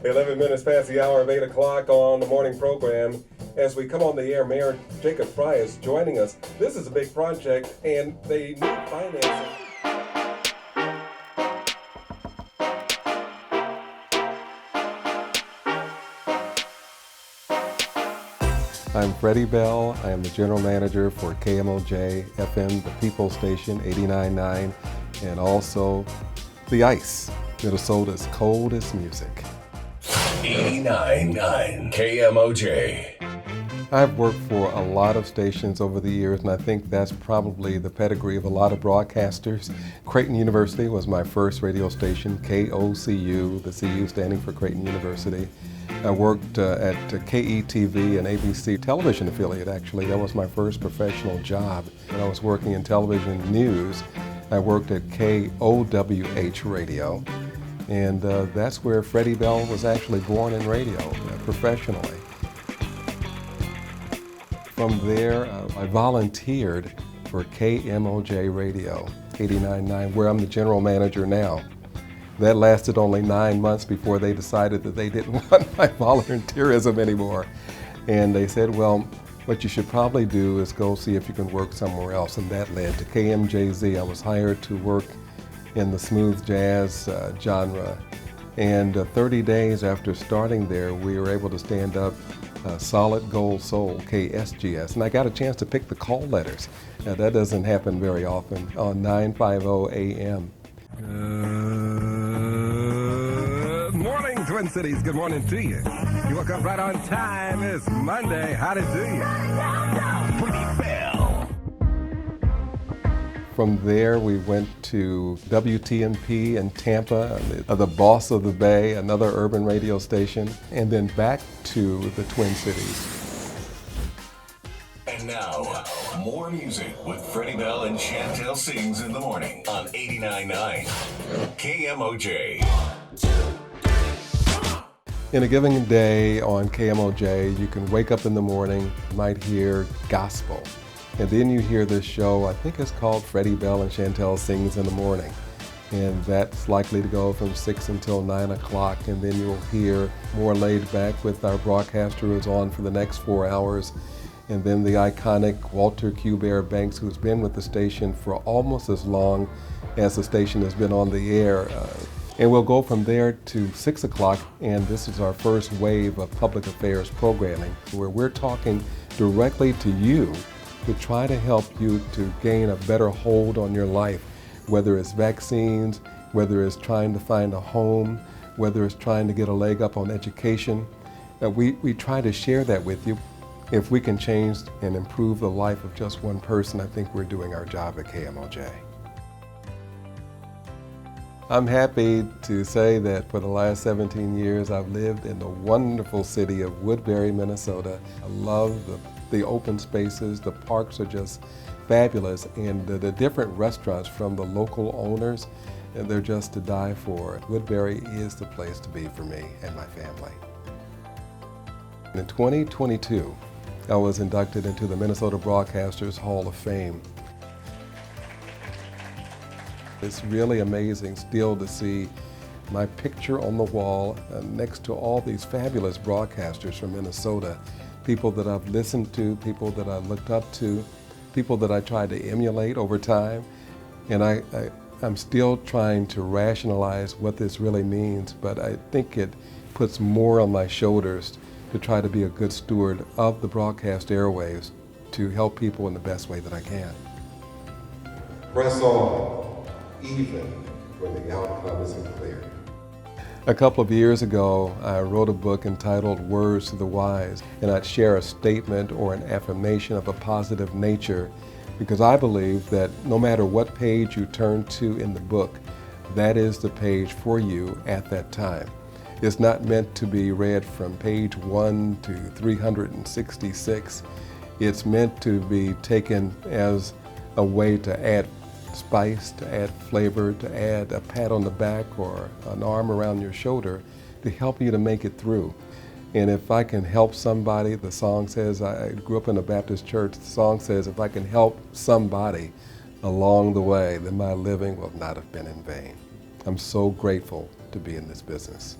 11 minutes past the hour of 8 o'clock on the morning program. As we come on the air, Mayor Jacob Fry is joining us. This is a big project, and they need financing. I'm Freddie Bell. I am the General Manager for KMOJ FM, the People Station 89.9, and also The Ice, Minnesota's coldest music. 89.9 KMOJ. I've worked for a lot of stations over the years, and I think that's probably the pedigree of a lot of broadcasters. Creighton University was my first radio station, KOCU, the CU standing for Creighton University. I worked at KETV, an ABC television affiliate, actually. That was my first professional job. When I was working in television news, I worked at KOWH Radio, and that's where Freddie Bell was actually born in radio, professionally. From there, I volunteered for KMOJ Radio 89.9, where I'm the general manager now. That lasted only 9 months before they decided that they didn't want my volunteerism anymore. And they said, well, what you should probably do is go see if you can work somewhere else. And that led to KMJZ. I was hired to work in the smooth jazz genre. And 30 days after starting there, we were able to stand up Solid Gold Soul, KSGS. And I got a chance to pick the call letters. Now, that doesn't happen very often on 950 AM. Good morning, Twin Cities. Good morning to you. You woke up right on time. It's Monday. Howdy to you. Freddie Bell. From there, we went to WTMP in Tampa, the boss of the Bay, another urban radio station, and then back to the Twin Cities. And now, more music with Freddie Bell and Chantel Sings in the morning on 89.9 KMOJ. In a given day on KMOJ, you can wake up in the morning, you might hear gospel, and then you hear this show, I think it's called Freddie Bell and Chantel Sings in the Morning. And that's likely to go from 6 until 9 o'clock, and then you'll hear more laid back with our broadcaster who's on for the next 4 hours. And then the iconic Walter Q. Bear Banks, who's been with the station for almost as long as the station has been on the air. And we'll go from there to 6 o'clock, and this is our first wave of public affairs programming, where we're talking directly to you to try to help you to gain a better hold on your life, whether it's vaccines, whether it's trying to find a home, whether it's trying to get a leg up on education. We try to share that with you. If we can change and improve the life of just one person, I think we're doing our job at KMOJ. I'm happy to say that for the last 17 years, I've lived in the wonderful city of Woodbury, Minnesota. I love the open spaces. The parks are just fabulous, and the different restaurants from the local owners, and they're just to die for. Woodbury is the place to be for me and my family. In 2022, I was inducted into the Minnesota Broadcasters Hall of Fame. It's really amazing still to see my picture on the wall next to all these fabulous broadcasters from Minnesota, people that I've listened to, people that I looked up to, people that I tried to emulate over time. And I'm still trying to rationalize what this really means, but I think it puts more on my shoulders to try to be a good steward of the broadcast airwaves to help people in the best way that I can. Press on, even when the outcome isn't clear. A couple of years ago, I wrote a book entitled Words to the Wise, and I'd share a statement or an affirmation of a positive nature, because I believe that no matter what page you turn to in the book, that is the page for you at that time. It's not meant to be read from page 1 to 366. It's meant to be taken as a way to add spice, to add flavor, to add a pat on the back or an arm around your shoulder to help you to make it through. And if I can help somebody, the song says, I grew up in a Baptist church, the song says, if I can help somebody along the way, then my living will not have been in vain. I'm so grateful to be in this business.